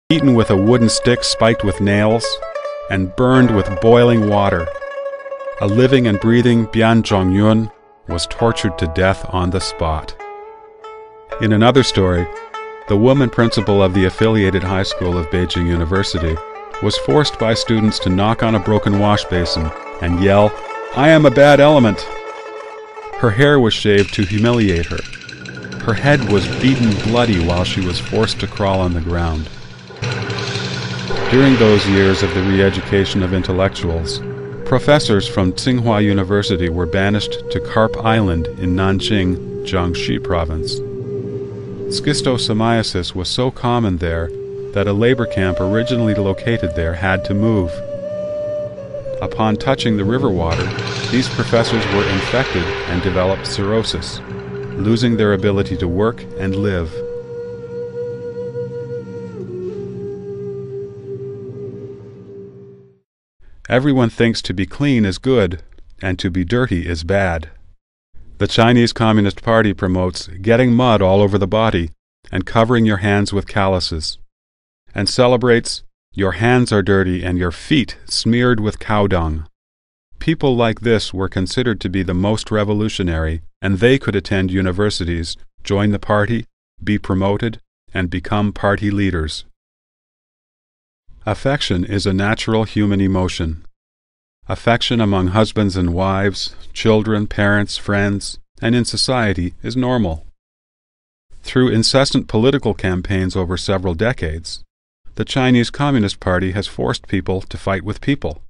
beaten with a wooden stick spiked with nails, and burned with boiling water. A living and breathing Bian Zhongyun was tortured to death on the spot. In another story, the woman principal of the affiliated high school of Beijing University was forced by students to knock on a broken wash basin and yell, "I am a bad element!" Her hair was shaved to humiliate her. Her head was beaten bloody while she was forced to crawl on the ground. During those years of the re-education of intellectuals, professors from Tsinghua University were banished to Carp Island in Nanjing, Jiangxi province. Schistosomiasis was so common there that a labor camp originally located there had to move. Upon touching the river water, these professors were infected and developed cirrhosis, losing their ability to work and live. Everyone thinks to be clean is good, and to be dirty is bad. The Chinese Communist Party promotes getting mud all over the body and covering your hands with calluses, and celebrates your hands are dirty and your feet smeared with cow dung. People like this were considered to be the most revolutionary, and they could attend universities, join the party, be promoted, and become party leaders. Affection is a natural human emotion. Affection among husbands and wives, children, parents, friends, and in society is normal. Through incessant political campaigns over several decades, the Chinese Communist Party has forced people to fight with people.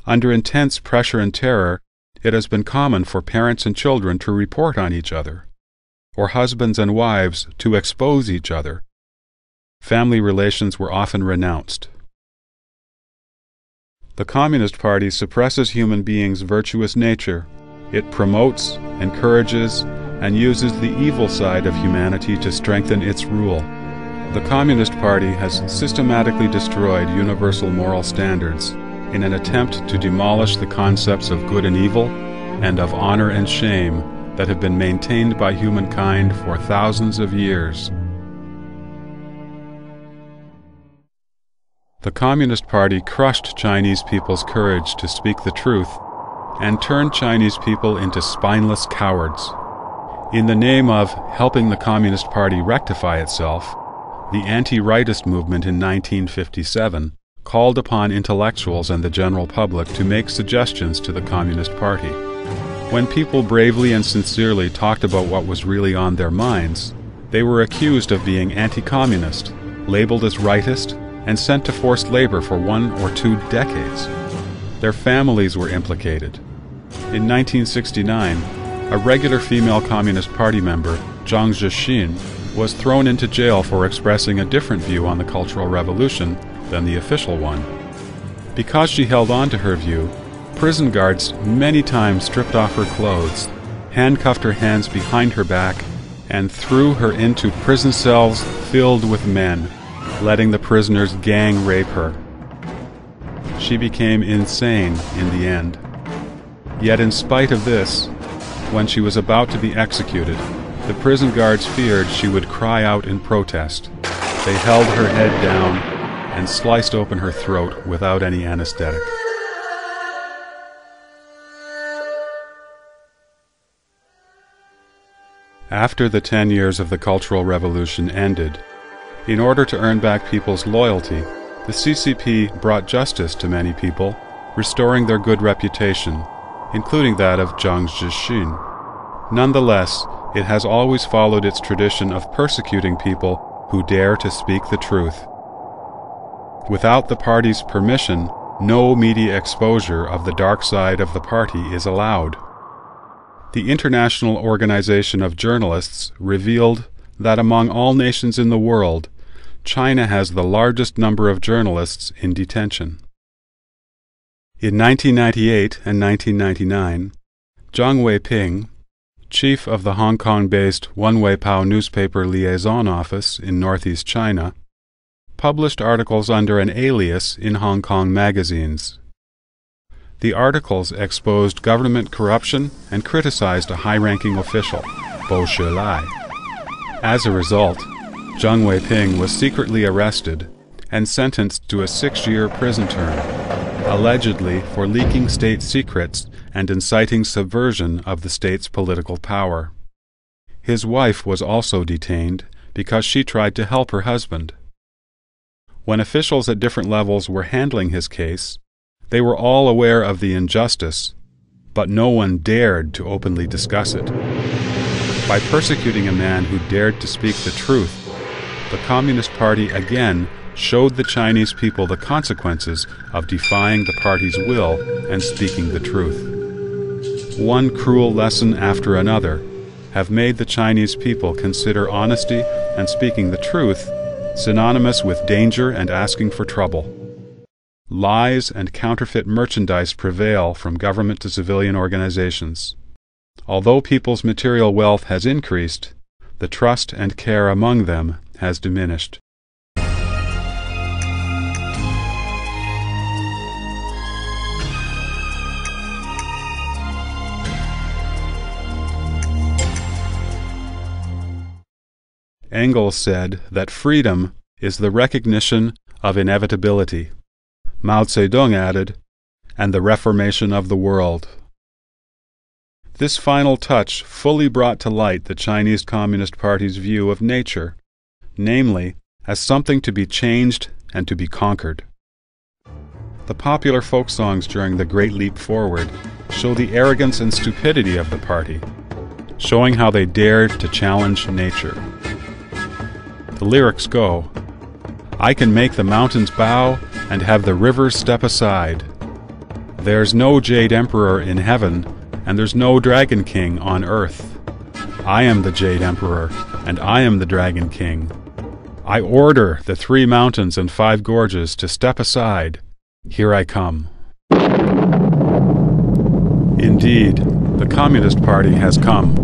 Under intense pressure and terror, it has been common for parents and children to report on each other, or husbands and wives to expose each other. Family relations were often renounced. The Communist Party suppresses human beings' virtuous nature. It promotes, encourages, and uses the evil side of humanity to strengthen its rule. The Communist Party has systematically destroyed universal moral standards in an attempt to demolish the concepts of good and evil and of honor and shame that have been maintained by humankind for thousands of years. The Communist Party crushed Chinese people's courage to speak the truth and turned Chinese people into spineless cowards. In the name of helping the Communist Party rectify itself, the anti-rightist movement in 1957 called upon intellectuals and the general public to make suggestions to the Communist Party. When people bravely and sincerely talked about what was really on their minds, they were accused of being anti-communist, labeled as rightist, and sent to forced labor for 1 or 2 decades. Their families were implicated. In 1969, a regular female Communist Party member, Zhang Zhixin, was thrown into jail for expressing a different view on the Cultural Revolution than the official one. Because she held on to her view, prison guards many times stripped off her clothes, handcuffed her hands behind her back, and threw her into prison cells filled with men, letting the prisoners gang rape her. She became insane in the end. Yet in spite of this, when she was about to be executed, the prison guards feared she would cry out in protest. They held her head down and sliced open her throat without any anesthetic. After the 10 years of the Cultural Revolution ended, in order to earn back people's loyalty, the CCP brought justice to many people, restoring their good reputation, including that of Zhang Zhixin. Nonetheless, it has always followed its tradition of persecuting people who dare to speak the truth. Without the party's permission, no media exposure of the dark side of the party is allowed. The International Organization of Journalists revealed that among all nations in the world, China has the largest number of journalists in detention. In 1998 and 1999, Zhang Weiping, chief of the Hong Kong-based Wenweipao newspaper liaison office in northeast China, published articles under an alias in Hong Kong magazines. The articles exposed government corruption and criticized a high-ranking official, Bo Shilai. As a result, Zheng Weiping was secretly arrested and sentenced to a 6-year prison term, allegedly for leaking state secrets and inciting subversion of the state's political power. His wife was also detained because she tried to help her husband. When officials at different levels were handling his case, they were all aware of the injustice, but no one dared to openly discuss it. By persecuting a man who dared to speak the truth, the Communist Party again showed the Chinese people the consequences of defying the party's will and speaking the truth. One cruel lesson after another have made the Chinese people consider honesty and speaking the truth synonymous with danger and asking for trouble. Lies and counterfeit merchandise prevail from government to civilian organizations. Although people's material wealth has increased, the trust and care among them has diminished. Engels said that freedom is the recognition of inevitability. Mao Zedong added, and the reformation of the world. This final touch fully brought to light the Chinese Communist Party's view of nature, namely, as something to be changed and to be conquered. The popular folk songs during the Great Leap Forward show the arrogance and stupidity of the party, showing how they dared to challenge nature. The lyrics go, "I can make the mountains bow and have the rivers step aside. There's no Jade Emperor in heaven, and there's no Dragon King on earth. I am the Jade Emperor, and I am the Dragon King. I order the 3 mountains and 5 gorges to step aside. Here I come." Indeed, the Communist Party has come.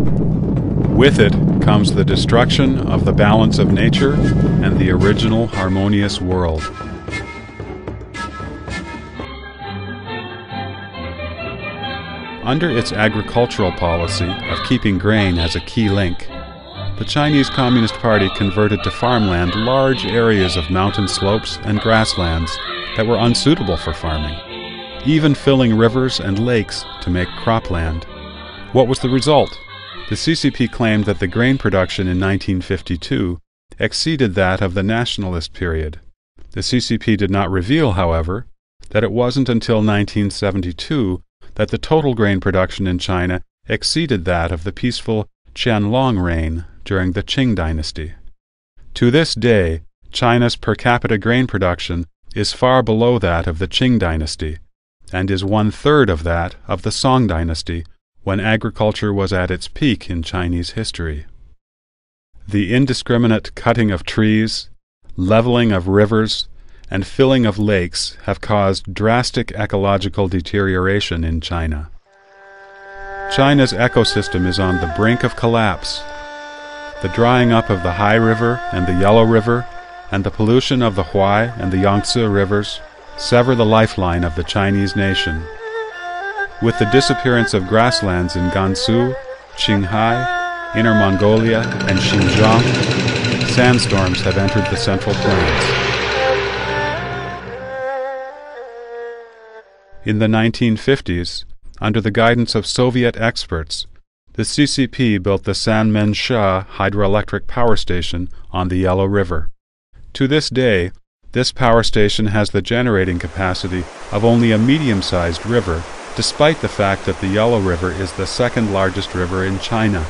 With it comes the destruction of the balance of nature and the original harmonious world. Under its agricultural policy of keeping grain as a key link, the Chinese Communist Party converted to farmland large areas of mountain slopes and grasslands that were unsuitable for farming, even filling rivers and lakes to make cropland. What was the result? The CCP claimed that the grain production in 1952 exceeded that of the nationalist period. The CCP did not reveal, however, that it wasn't until 1972 that the total grain production in China exceeded that of the peaceful Qianlong reign during the Qing dynasty. To this day, China's per capita grain production is far below that of the Qing dynasty, and is 1/3 of that of the Song dynasty, when agriculture was at its peak in Chinese history. The indiscriminate cutting of trees, leveling of rivers, and filling of lakes have caused drastic ecological deterioration in China. China's ecosystem is on the brink of collapse. The drying up of the Tai River and the Yellow River, and the pollution of the Huai and the Yangtze rivers sever the lifeline of the Chinese nation. With the disappearance of grasslands in Gansu, Qinghai, Inner Mongolia, and Xinjiang, sandstorms have entered the Central Plains. In the 1950s, under the guidance of Soviet experts, the CCP built the Sanmenxia hydroelectric power station on the Yellow River. To this day, this power station has the generating capacity of only a medium-sized river, despite the fact that the Yellow River is the second largest river in China.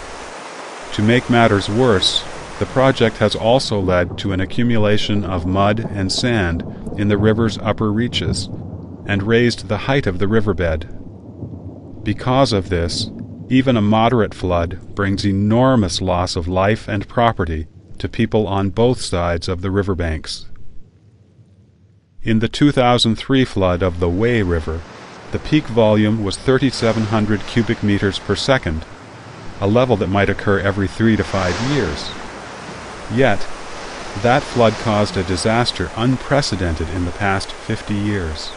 To make matters worse, the project has also led to an accumulation of mud and sand in the river's upper reaches, and raised the height of the riverbed. Because of this, even a moderate flood brings enormous loss of life and property to people on both sides of the riverbanks. In the 2003 flood of the Wei River, the peak volume was 3,700 cubic meters per second, a level that might occur every 3 to 5 years. Yet, that flood caused a disaster unprecedented in the past 50 years.